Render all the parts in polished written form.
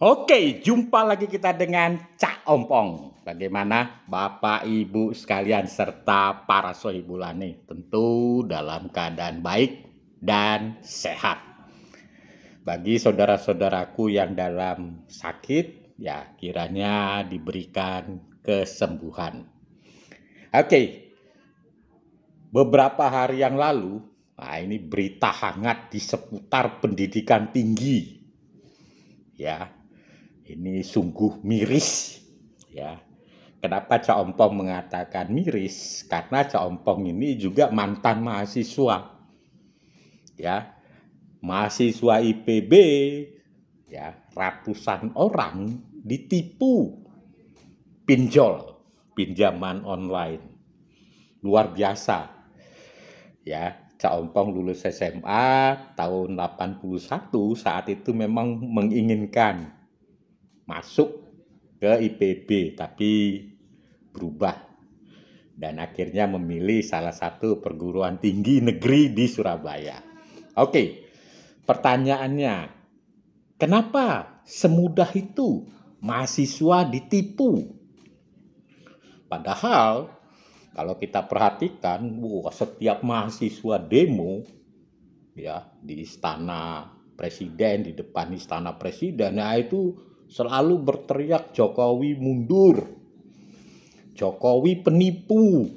Oke, jumpa lagi kita dengan Cak Ompong. Bagaimana Bapak, Ibu sekalian serta para sohibulane? Tentu dalam keadaan baik dan sehat. Bagi saudara-saudaraku yang dalam sakit, ya kiranya diberikan kesembuhan. Oke, beberapa hari yang lalu, ini berita hangat di seputar pendidikan tinggi. Ya, ini sungguh miris, ya. Kenapa Cak Ompong mengatakan miris? Karena Cak Ompong ini juga mantan mahasiswa, ya, mahasiswa IPB, ya, ratusan orang ditipu pinjol, pinjaman online, luar biasa, ya. Cak Ompong lulus SMA tahun 81, saat itu memang menginginkan masuk ke IPB, tapi berubah dan akhirnya memilih salah satu perguruan tinggi negeri di Surabaya. Oke, pertanyaannya, kenapa semudah itu mahasiswa ditipu? Padahal kalau kita perhatikan, setiap mahasiswa demo, ya, di istana presiden, di depan istana presiden, nah itu selalu berteriak Jokowi mundur, Jokowi penipu.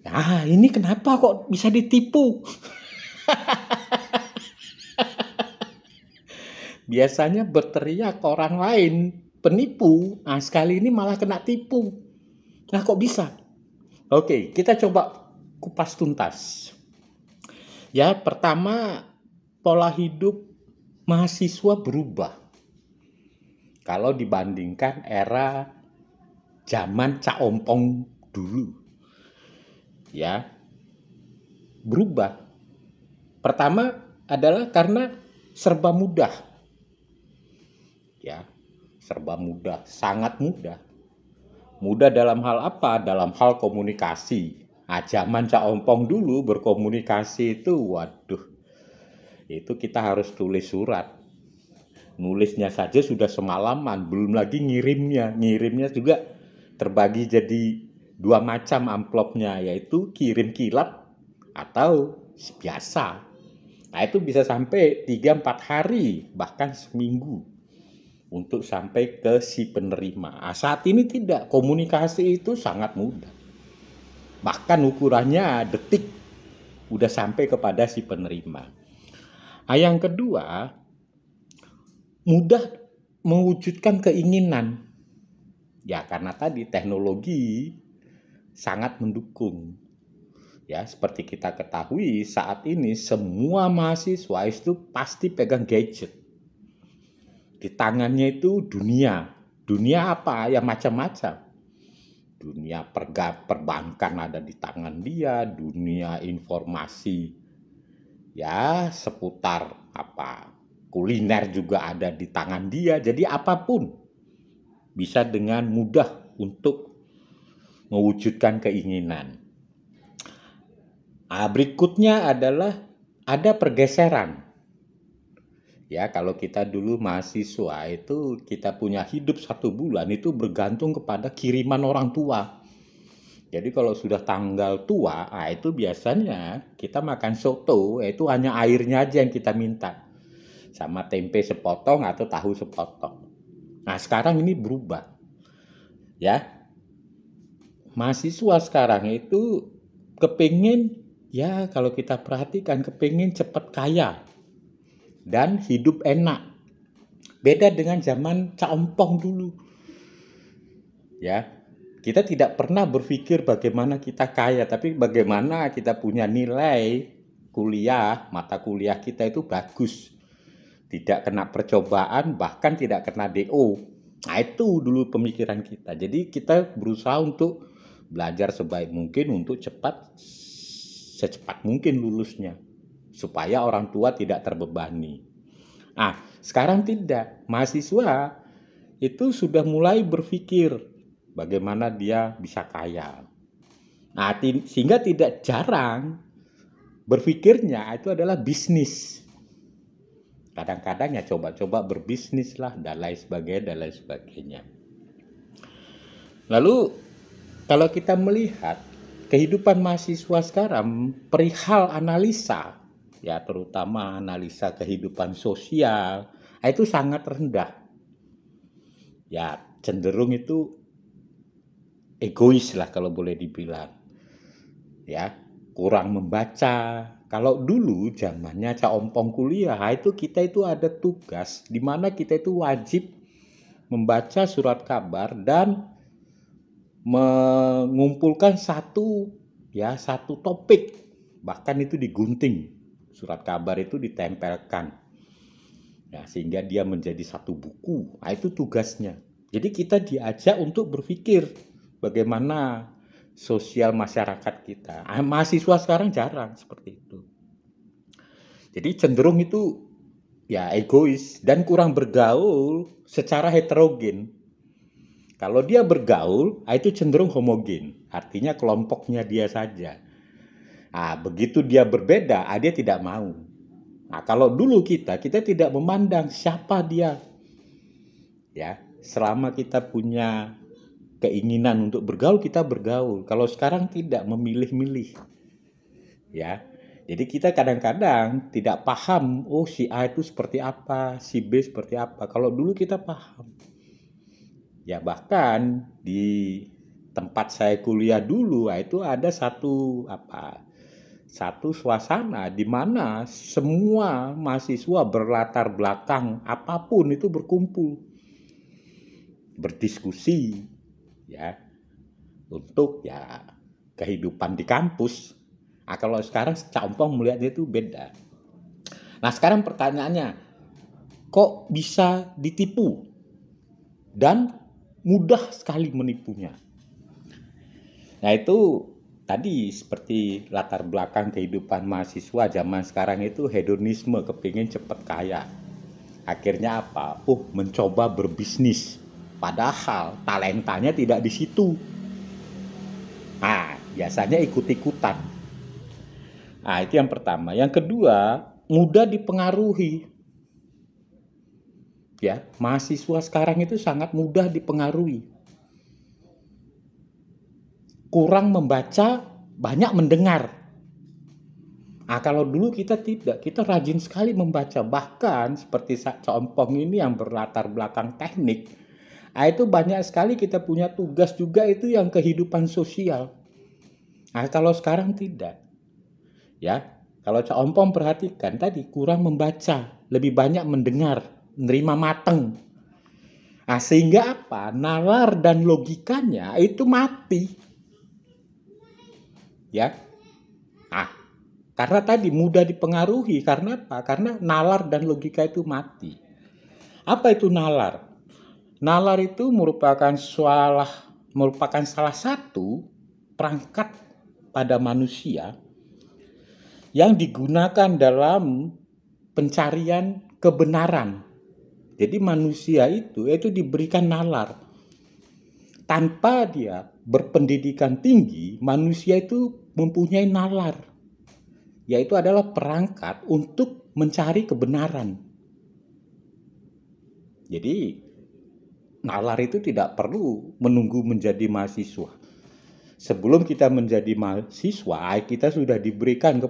Nah, ini kenapa kok bisa ditipu? Biasanya berteriak orang lain penipu, nah sekali ini malah kena tipu. Nah, kok bisa? Oke, kita coba kupas tuntas. Ya, pertama, pola hidup mahasiswa berubah. Kalau dibandingkan era zaman Cak Ompong dulu, ya, berubah. Pertama adalah karena serba mudah, ya, serba mudah, sangat mudah. Mudah dalam hal apa? Dalam hal komunikasi. Nah, zaman Cak Ompong dulu berkomunikasi itu, waduh, itu kita harus tulis surat. Nulisnya saja sudah semalaman, belum lagi ngirimnya. Ngirimnya juga terbagi jadi dua macam amplopnya, yaitu kirim kilat atau biasa. Nah, itu bisa sampai 3-4 hari, bahkan seminggu untuk sampai ke si penerima. Nah, saat ini tidak, komunikasi itu sangat mudah. Bahkan ukurannya detik udah sampai kepada si penerima. Nah, yang kedua, mudah mewujudkan keinginan. Ya, karena tadi teknologi sangat mendukung. Ya, seperti kita ketahui saat ini semua mahasiswa itu pasti pegang gadget. Di tangannya itu dunia. Dunia apa? Ya macam-macam. Dunia perbankan ada di tangan dia, dunia informasi ya seputar apa kuliner juga ada di tangan dia. Jadi apapun bisa dengan mudah untuk mewujudkan keinginan. Nah, berikutnya adalah ada pergeseran. Ya, kalau kita dulu mahasiswa itu kita punya hidup 1 bulan itu bergantung kepada kiriman orang tua. Jadi kalau sudah tanggal tua, itu biasanya kita makan soto, itu hanya airnya aja yang kita minta. Sama tempe sepotong atau tahu sepotong. Nah, sekarang ini berubah. Ya, mahasiswa sekarang itu kepingin, ya kalau kita perhatikan, kepingin cepat kaya dan hidup enak. Beda dengan zaman Cak Ompong dulu. Ya, kita tidak pernah berpikir bagaimana kita kaya, tapi bagaimana kita punya nilai kuliah, mata kuliah kita itu bagus. Tidak kena percobaan, bahkan tidak kena DO. Nah, itu dulu pemikiran kita. Jadi kita berusaha untuk belajar sebaik mungkin untuk secepat mungkin lulusnya. Supaya orang tua tidak terbebani. Nah, sekarang tidak. Mahasiswa itu sudah mulai berpikir bagaimana dia bisa kaya. Nah, sehingga tidak jarang berpikirnya itu adalah bisnis. Kadang-kadang ya coba-coba berbisnis lah dan lain sebagainya dan lain sebagainya. Lalu kalau kita melihat kehidupan mahasiswa sekarang perihal analisa, ya terutama analisa kehidupan sosial, itu sangat rendah. Ya cenderung itu egois lah kalau boleh dibilang. Ya, kurang membaca. Kalau dulu zamannya Cak Ompong kuliah, itu kita itu ada tugas di mana kita itu wajib membaca surat kabar dan mengumpulkan satu topik, bahkan itu digunting, surat kabar itu ditempelkan ya, sehingga dia menjadi satu buku. Nah, itu tugasnya. Jadi kita diajak untuk berpikir bagaimana sosial masyarakat kita. Mahasiswa sekarang jarang seperti itu. Jadi cenderung itu ya egois dan kurang bergaul secara heterogen. Kalau dia bergaul, itu cenderung homogen, artinya kelompoknya dia saja. Nah, begitu dia berbeda, dia tidak mau. Nah, kalau dulu kita tidak memandang siapa dia. Ya, selama kita punya keinginan untuk bergaul, kita bergaul. Kalau sekarang tidak, memilih-milih. Ya. Jadi kita kadang-kadang tidak paham, oh si A itu seperti apa, si B seperti apa. Kalau dulu kita paham. Ya bahkan di tempat saya kuliah dulu itu ada satu suasana di mana semua mahasiswa berlatar belakang apapun itu berkumpul berdiskusi ya untuk ya kehidupan di kampus. Nah, kalau sekarang Cak Ompong melihatnya itu beda. Nah sekarang pertanyaannya, kok bisa ditipu dan mudah sekali menipunya? Nah itu tadi seperti latar belakang kehidupan mahasiswa zaman sekarang itu hedonisme, kepingin cepat kaya. Akhirnya apa? Mencoba berbisnis. Padahal talentanya tidak di situ. Nah, biasanya ikut-ikutan. Nah, itu yang pertama. Yang kedua, mudah dipengaruhi. Ya, mahasiswa sekarang itu sangat mudah dipengaruhi. Kurang membaca, banyak mendengar. Nah, kalau dulu kita tidak, kita rajin sekali membaca. Bahkan seperti Cak Ompong ini yang berlatar belakang teknik, itu banyak sekali kita punya tugas juga itu yang kehidupan sosial. Nah, kalau sekarang tidak. Ya, kalau Cak Ompong perhatikan tadi kurang membaca, lebih banyak mendengar, menerima mateng. Nah, sehingga apa? Nalar dan logikanya itu mati. Ya. Nah, karena tadi mudah dipengaruhi. Karena apa? Karena nalar dan logika itu mati. Apa itu nalar? Nalar itu merupakan salah satu perangkat pada manusia yang digunakan dalam pencarian kebenaran. Jadi manusia itu diberikan nalar. Tanpa dia berpendidikan tinggi, manusia itu mempunyai nalar. Yaitu adalah perangkat untuk mencari kebenaran. Jadi nalar itu tidak perlu menunggu menjadi mahasiswa. Sebelum kita menjadi mahasiswa, kita sudah diberikan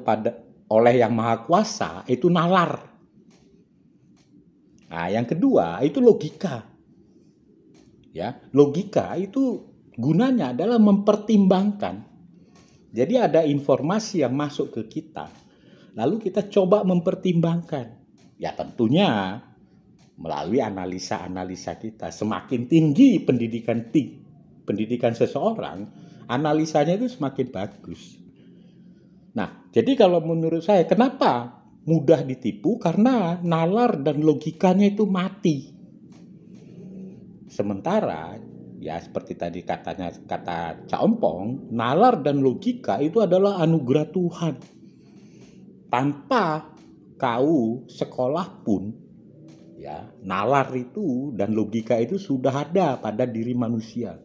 oleh Yang Maha Kuasa itu nalar. Nah, yang kedua itu logika. Ya, logika itu gunanya adalah mempertimbangkan. Jadi ada informasi yang masuk ke kita, lalu kita coba mempertimbangkan. Ya tentunya melalui analisa-analisa kita. Semakin tinggi pendidikan seseorang, analisanya itu semakin bagus. Nah, jadi kalau menurut saya, kenapa mudah ditipu? Karena nalar dan logikanya itu mati. Sementara, ya seperti tadi kata Cak Ompong, nalar dan logika itu adalah anugerah Tuhan. Tanpa kau sekolah pun, ya nalar itu dan logika itu sudah ada pada diri manusia.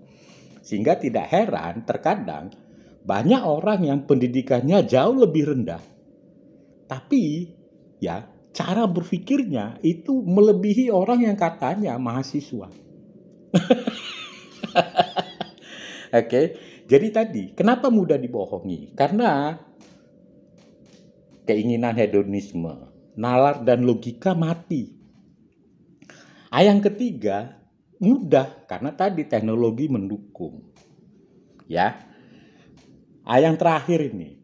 Sehingga tidak heran terkadang banyak orang yang pendidikannya jauh lebih rendah, tapi ya cara berpikirnya itu melebihi orang yang katanya mahasiswa. Oke, jadi tadi kenapa mudah dibohongi? Karena keinginan hedonisme, nalar dan logika mati. Yang ketiga, mudah karena tadi teknologi mendukung. Ya. Yang terakhir ini.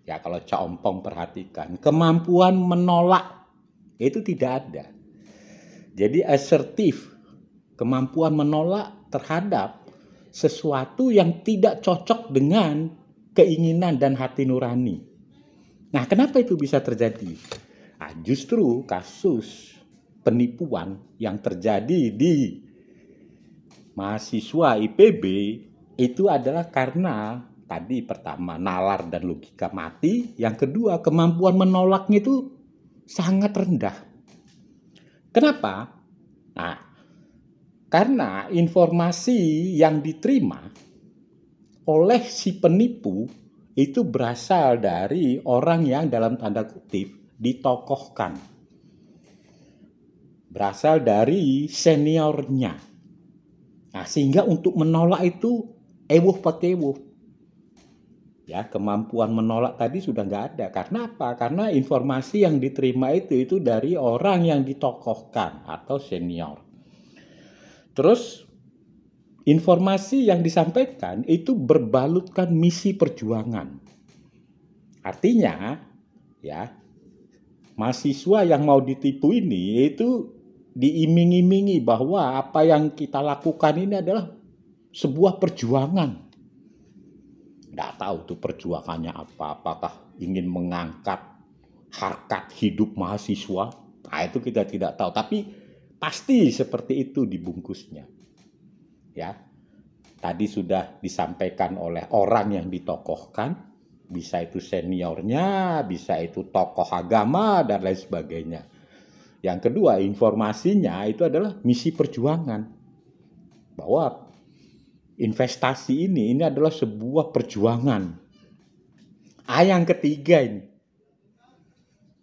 Ya kalau Cak Ompong perhatikan, kemampuan menolak itu tidak ada. Jadi asertif, kemampuan menolak terhadap sesuatu yang tidak cocok dengan keinginan dan hati nurani. Nah, kenapa itu bisa terjadi? Nah, justru kasus penipuan yang terjadi di mahasiswa IPB itu adalah karena tadi pertama nalar dan logika mati, yang kedua kemampuan menolaknya itu sangat rendah. Kenapa? Nah, karena informasi yang diterima oleh si penipu itu berasal dari orang yang dalam tanda kutip ditokohkan. Berasal dari seniornya. Nah, sehingga untuk menolak itu ewuh patewuh. Ya, kemampuan menolak tadi sudah nggak ada. Karena apa? Karena informasi yang diterima itu dari orang yang ditokohkan atau senior. Terus informasi yang disampaikan itu berbalutkan misi perjuangan. Artinya, ya, mahasiswa yang mau ditipu ini itu diiming-imingi bahwa apa yang kita lakukan ini adalah sebuah perjuangan. Nggak tahu tuh perjuangannya apa, apakah ingin mengangkat harkat hidup mahasiswa. Nah, itu kita tidak tahu, tapi pasti seperti itu dibungkusnya. Ya, tadi sudah disampaikan oleh orang yang ditokohkan, bisa itu seniornya, bisa itu tokoh agama dan lain sebagainya. Yang kedua, informasinya itu adalah misi perjuangan. Bahwa investasi ini adalah sebuah perjuangan. Yang ketiga ini.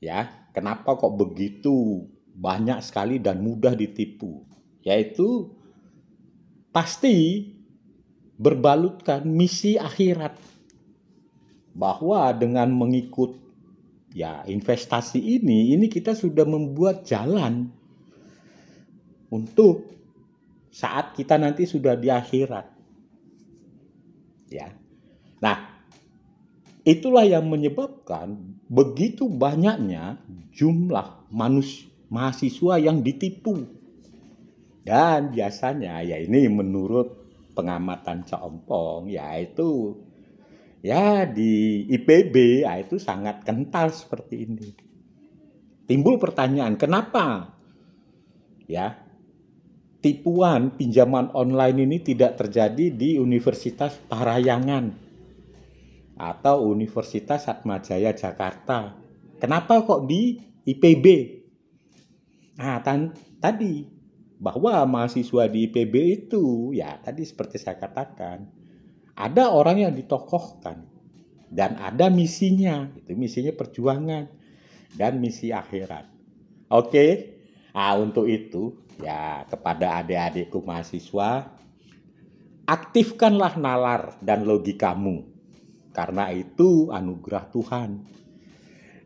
Ya, kenapa kok begitu banyak sekali dan mudah ditipu? Yaitu pasti berbalutkan misi akhirat. Bahwa dengan mengikut ya investasi ini kita sudah membuat jalan untuk saat kita nanti sudah di akhirat. Ya. Nah, itulah yang menyebabkan begitu banyaknya jumlah mahasiswa yang ditipu. Dan biasanya ya ini menurut pengamatan Cak Ompong yaitu ya di IPB ya itu sangat kental seperti ini. Timbul pertanyaan, kenapa ya tipuan pinjaman online ini tidak terjadi di Universitas Parahyangan atau Universitas Atmajaya Jakarta? Kenapa kok di IPB? Nah, tadi bahwa mahasiswa di IPB itu ya tadi seperti saya katakan ada orang yang ditokohkan dan ada misinya, itu misinya perjuangan dan misi akhirat. Oke. Nah, untuk itu ya kepada adik-adikku mahasiswa, aktifkanlah nalar dan logikamu karena itu anugerah Tuhan.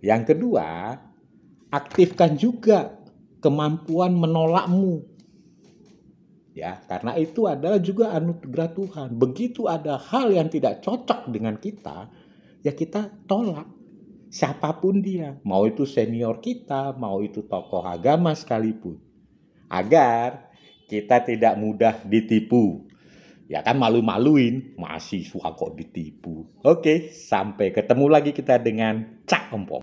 Yang kedua, aktifkan juga kemampuan menolakmu. Ya, karena itu adalah juga anugerah Tuhan. Begitu ada hal yang tidak cocok dengan kita, ya kita tolak. Siapapun dia, mau itu senior kita, mau itu tokoh agama sekalipun. Agar kita tidak mudah ditipu. Ya kan malu-maluin, mahasiswa kok ditipu. Oke, sampai ketemu lagi kita dengan Cak Ompong.